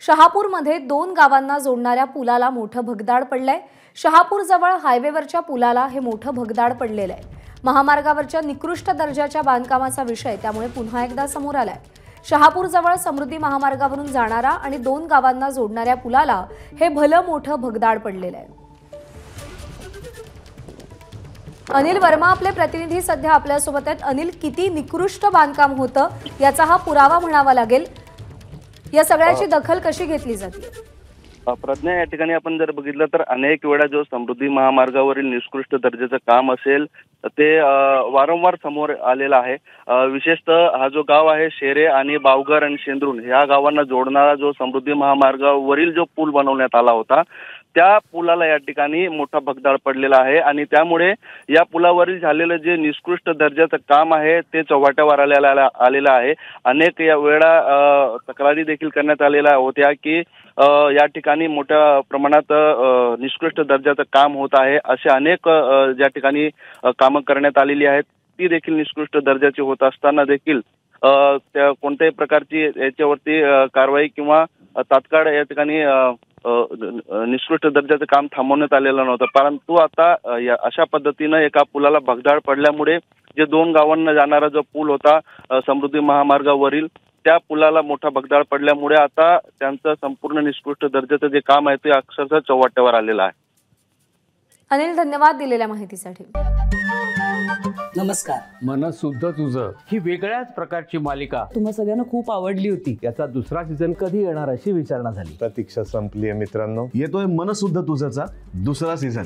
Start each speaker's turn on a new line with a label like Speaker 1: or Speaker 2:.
Speaker 1: शहापूरमध्ये 2 गावांना जोडणाऱ्या पुलाला मोठं भगदाड पडलंय। शहापूर जवळ हायवेवरच्या पुलाला हे मोठं भगदाड पडलेलं आहे। महामार्गावरच्या निकृष्ट दर्जाच्या बांधकामाचा विषय त्यामुळे पुन्हा एकदा समोर आलाय। शहापूर जवळ समृद्धी महामार्गावरून जाणारा आणि 2 गावांना जोडणाऱ्या पुलाला हे भलं मोठं भगदाड पडलेलं आहे। अनिल वर्मा आपले प्रतिनिधी सध्या आपल्या सोबत आहेत। अनिल, किती निकृष्ट बांधकाम होतं याचा हा पुरावा म्हणावा लागेल। या सगळ्याची दखल कशी घेतली जाते?
Speaker 2: प्रज्ञा, या ठिकाणी आपण जर बघितलं तर अनेक वेळा जो समृद्धी महामार्गावरील निकृष्ट दर्जाचं काम असेल ते वारंवार समोर आलेला आहे। विशेषतः हा जो गाव आहे शेरे आणि बावघर आणि शेंद्रुण या गावांना जोडणारा जो समृद्धी महामार्गावरील जो पूल बनवण्यात आला होता त्या पुलाला या ठिकाणी मोठा भगदाड पडलेला आहे आणि त्यामुळे या पुलावरील झालेलं जे निकृष्ट दर्जाचं काम आहे ते चव्हाट्यावर आलेलं आहे। अनेक या वेळा तक्रारी देखील करण्यात आलेल्या होत्या की या ठिकाणी मोठ्या प्रमाणात निकृष्ट दर्जाचं काम होत आहे। असे अनेक ज्या ठिकाणी कामं करण्यात आलेली आहेत ती देखील निकृष्ट दर्जाची होत असताना देखील त्या कोणत्याही प्रकारची याच्यावरती कारवाई किंवा तात्काळ या ठिकाणी निकृष्ट दर्जाचं काम थांबवण्यात आलेलं नव्हतं। परंतु आता अशा पद्धतीनं एका पुलाला भगदाड पडल्यामुळे जे 2 गावांना जाणारा जो पूल होता समृद्धी महामार्गावरील त्या पुलाला मोठा भगदाड पडल्यामुळे आता त्यांचं संपूर्ण निकृष्ट दर्जाचं जे काम आहे ते अक्षरशः चव्हाट्यावर आलेलं आहे।
Speaker 1: अनिल, धन्यवाद दिलेल्या माहितीसाठी।
Speaker 3: नमस्कार।
Speaker 4: मन शुद्ध तुझं ही वेगळ्याच प्रकारची मालिका
Speaker 3: तुम्हा सगळ्यांना खूप आवडली होती।
Speaker 4: याचा दुसरा सीझन कधी येणार अशी विचारणा झाली।
Speaker 5: प्रतीक्षा संपली आहे मित्रांनो। येतोय मन शुद्ध तुझंचा दुसरा सीझन।